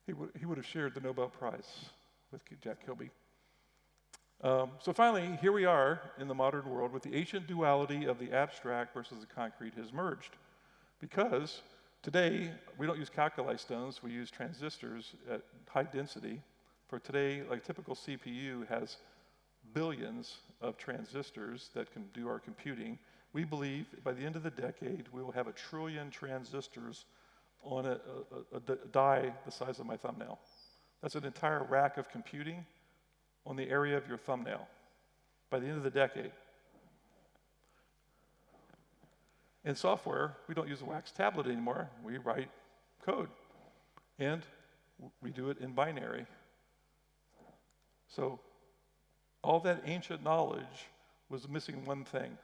he would have shared the Nobel Prize with Jack Kilby. So finally, here we are in the modern world with the ancient duality of the abstract versus the concrete has merged. Because today, we don't use calculi stones, we use transistors at high density. For today, like a typical CPU has billions of transistors that can do our computing. We believe by the end of the decade, we will have 1 trillion transistors on a die the size of my thumbnail. That's an entire rack of computing on the area of your thumbnail by the end of the decade. In software, we don't use a wax tablet anymore. We write code, and we do it in binary. So all that ancient knowledge was missing one thing: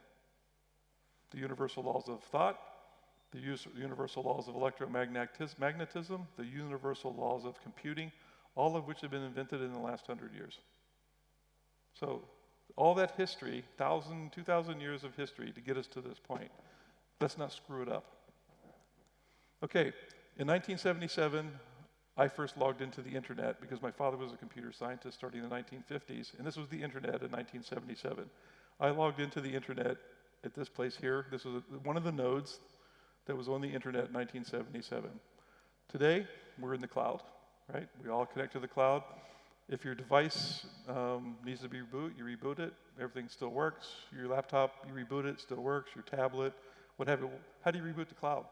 the universal laws of thought, the universal laws of electromagnetism, the universal laws of computing, all of which have been invented in the last 100 years. So all that history, 2,000 years of history to get us to this point. Let's not screw it up. Okay, in 1977, I first logged into the internet because my father was a computer scientist starting in the 1950s, and this was the internet in 1977. I logged into the internet at this place here. This was one of the nodes that was on the internet in 1977. Today, we're in the cloud, right? We all connect to the cloud. If your device needs to be rebooted, you reboot it, everything still works. Your laptop, you reboot it, still works. Your tablet, what have you. How do you reboot the cloud?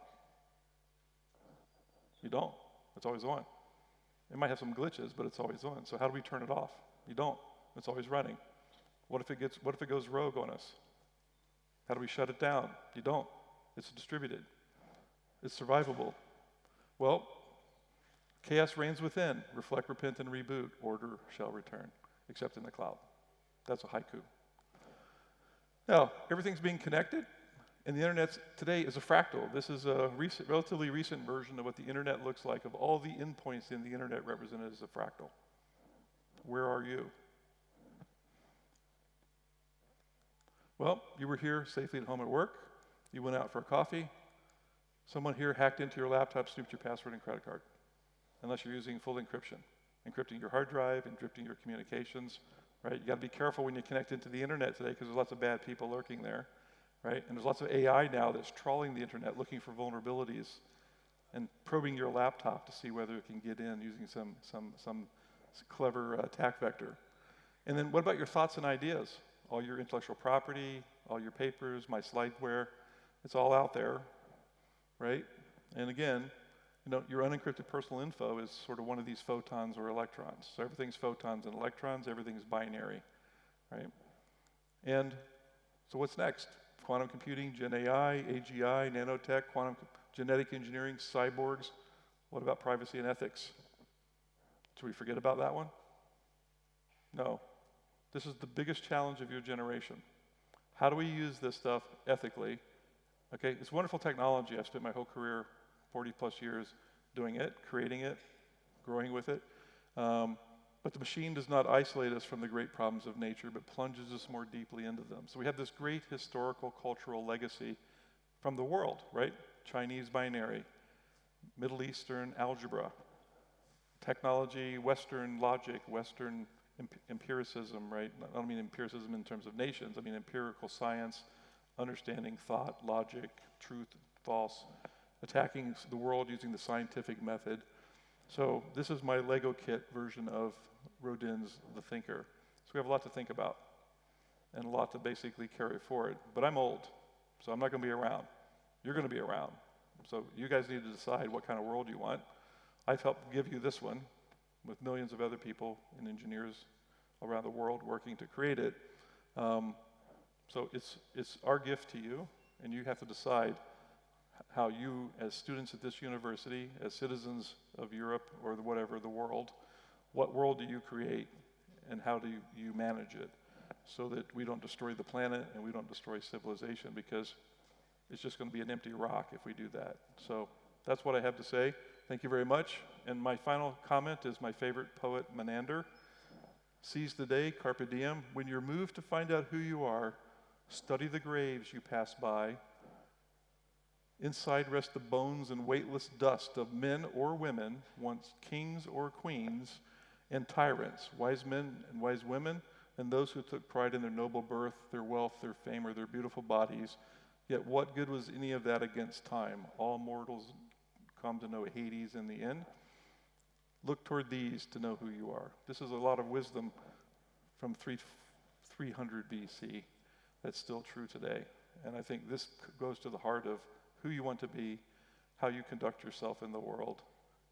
You don't. It's always on. It might have some glitches, but it's always on. So how do we turn it off? You don't. It's always running. What if it goes rogue on us? How do we shut it down? You don't. It's distributed. It's survivable. Well, chaos reigns within. Reflect, repent, and reboot. Order shall return, except in the cloud. That's a haiku. Now, everything's being connected, and the internet today is a fractal. This is a relatively recent version of what the internet looks like. Of all the endpoints in the internet represented as a fractal. Where are you? Well, you were here safely at home at work. You went out for a coffee. Someone here hacked into your laptop, snooped your password and credit card. Unless you're using full encryption. Encrypting your hard drive, encrypting your communications, right? You gotta be careful when you connect into the internet today because there's lots of bad people lurking there, right? And there's lots of AI now that's trawling the internet, looking for vulnerabilities and probing your laptop to see whether it can get in using some clever attack vector. And then what about your thoughts and ideas? All your intellectual property, all your papers, my slideware, it's all out there, right? And again, you know, your unencrypted personal info is sort of one of these photons or electrons. So everything's photons and electrons, everything's binary, right? And so what's next? Quantum computing, Gen AI, AGI, nanotech, genetic engineering, cyborgs. What about privacy and ethics? Should we forget about that one? No. This is the biggest challenge of your generation. How do we use this stuff ethically? Okay, it's wonderful technology. I've spent my whole career, 40 plus years, doing it, creating it, growing with it. But the machine does not isolate us from the great problems of nature, but plunges us more deeply into them. So we have this great historical, cultural legacy from the world, right? Chinese binary, Middle Eastern algebra, technology, Western logic, Western empiricism, right? I don't mean empiricism in terms of nations, I mean empirical science, understanding thought, logic, truth, false, attacking the world using the scientific method. So this is my Lego kit version of Rodin's The Thinker. So we have a lot to think about and a lot to basically carry forward. But I'm old, so I'm not going to be around. You're going to be around. So you guys need to decide what kind of world you want. I've helped give you this one with millions of other people and engineers around the world working to create it. So it's our gift to you, and you have to decide how you, as students at this university, as citizens of Europe or the world, what world do you create and how do you manage it? so that we don't destroy the planet and we don't destroy civilization, because it's just going to be an empty rock if we do that. So that's what I have to say. Thank you very much. And my final comment is my favorite poet, Menander. Seize the day, carpe diem. When you're moved to find out who you are, study the graves you pass by. Inside rest the bones and weightless dust of men or women, once kings or queens, and tyrants, wise men and wise women, and those who took pride in their noble birth, their wealth, their fame, or their beautiful bodies. Yet what good was any of that against time? All mortals come to know Hades in the end. Look toward these to know who you are. This is a lot of wisdom from 300 BC that's still true today. And I think this goes to the heart of who you want to be, how you conduct yourself in the world,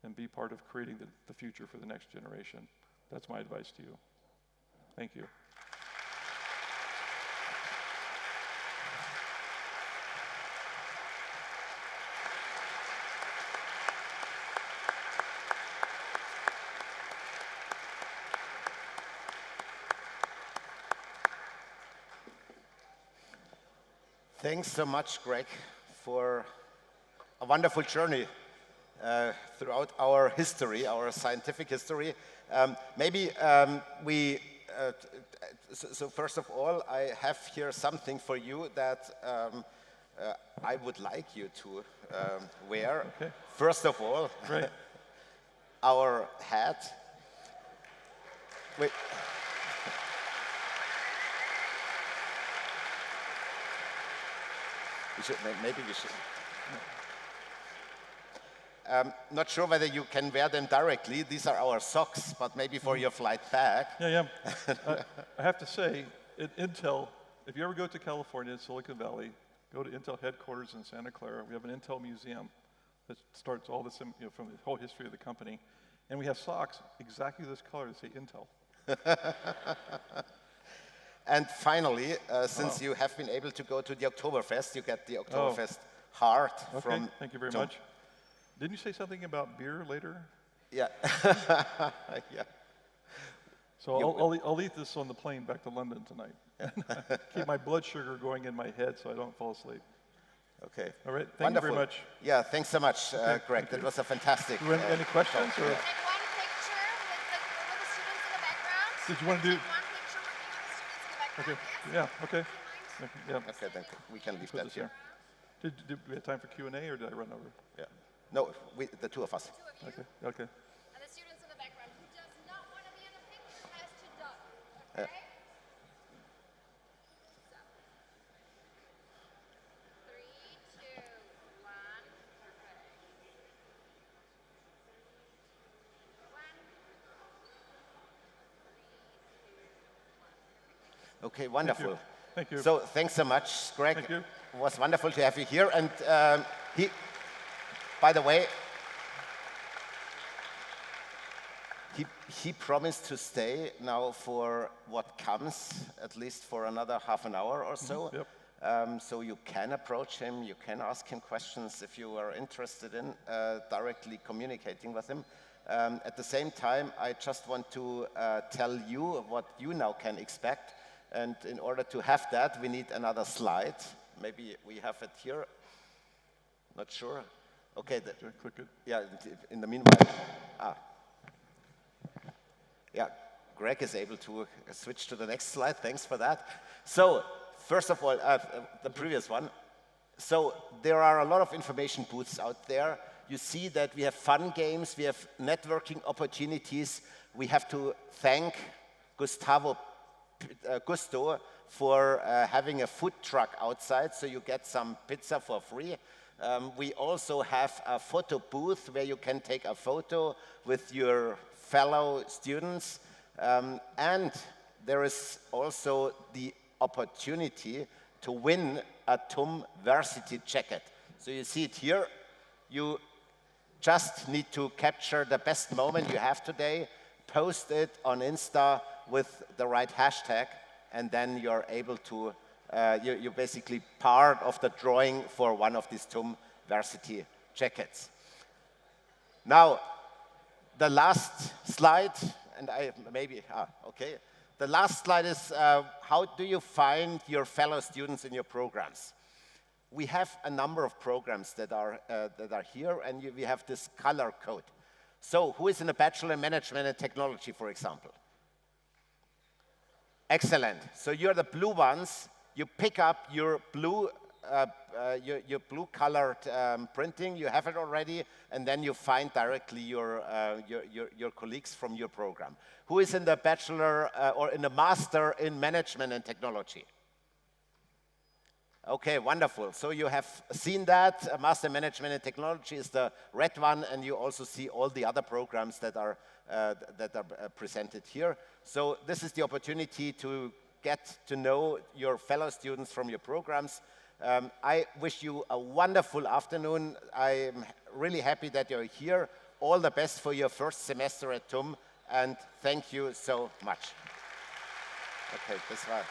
and be part of creating the future for the next generation. That's my advice to you. Thank you. Thanks so much, Greg, for a wonderful journey throughout our history, our scientific history. So first of all, I have here something for you that I would like you to wear. Okay. First of all, Right. our hat. Wait. Maybe we should. Not sure whether you can wear them directly. These are our socks, but maybe for your flight back. Yeah. I have to say, at Intel, if you ever go to California, Silicon Valley, go to Intel headquarters in Santa Clara. We have an Intel museum that starts all this, from the whole history of the company. And we have socks exactly this color that say Intel. And finally, since you have been able to go to the Oktoberfest, you get the Oktoberfest heart from Thank you very TUM. much. Didn't you say something about beer later? Yeah. Yeah. So I'll eat this on the plane back to London tonight. Keep my blood sugar going in my head so I don't fall asleep. Okay. All right. Thank Wonderful. you very much. Yeah, thanks so much, Greg. That was a fantastic. Any questions? talk. Or? Yeah. Take one picture with the students in the background. Did you want to do? Take one picture with you and the students in the background. Okay. Yes. Yeah. Okay. Yeah. Okay, then we can leave Put that this here. here. Did we have time for Q&A or did I run over? Yeah. No, the two of us. Two of you. Okay. And the students in the background. Who does not want to be in the picture has to duck. Okay? So. 3, 2, 1. Perfect. 1. 3, 2, 1. Okay, wonderful. Thank you. So thanks so much, Greg. Thank you. It was wonderful to have you here. And by the way, he promised to stay now for what comes, at least for another half an hour or so. Yep. So you can approach him, you can ask him questions if you are interested in directly communicating with him. At the same time, I just want to tell you what you now can expect. And in order to have that, we need another slide. Maybe we have it here. Not sure. Okay. Click it. Yeah, in the meanwhile. Yeah, Greg is able to switch to the next slide. Thanks for that. So, first of all, the previous one. So, there are a lot of information booths out there. You see that we have fun games, we have networking opportunities. We have to thank Gusto for having a food truck outside, so you get some pizza for free. We also have a photo booth where you can take a photo with your fellow students. And there is also the opportunity to win a TUM varsity jacket. So you see it here. You just need to capture the best moment you have today, post it on Insta with the right hashtag, and then you're able to, you're basically part of the drawing for one of these TUM varsity jackets. Now, the last slide, and I maybe, okay. The last slide is how do you find your fellow students in your programs? We have a number of programs that are here, and we have this color code. So who is in a Bachelor in Management and Technology, for example? Excellent. So you're the blue ones. You pick up your blue colored printing. You have it already, and then you find directly your colleagues from your program. Who is in the Bachelor or in the Master in Management and Technology? Okay, wonderful. So you have seen that. Master Management and Technology is the red one, and you also see all the other programs that are presented here. So this is the opportunity to get to know your fellow students from your programs. I wish you a wonderful afternoon. I'm really happy that you're here. All the best for your first semester at TUM, and thank you so much. Okay, das war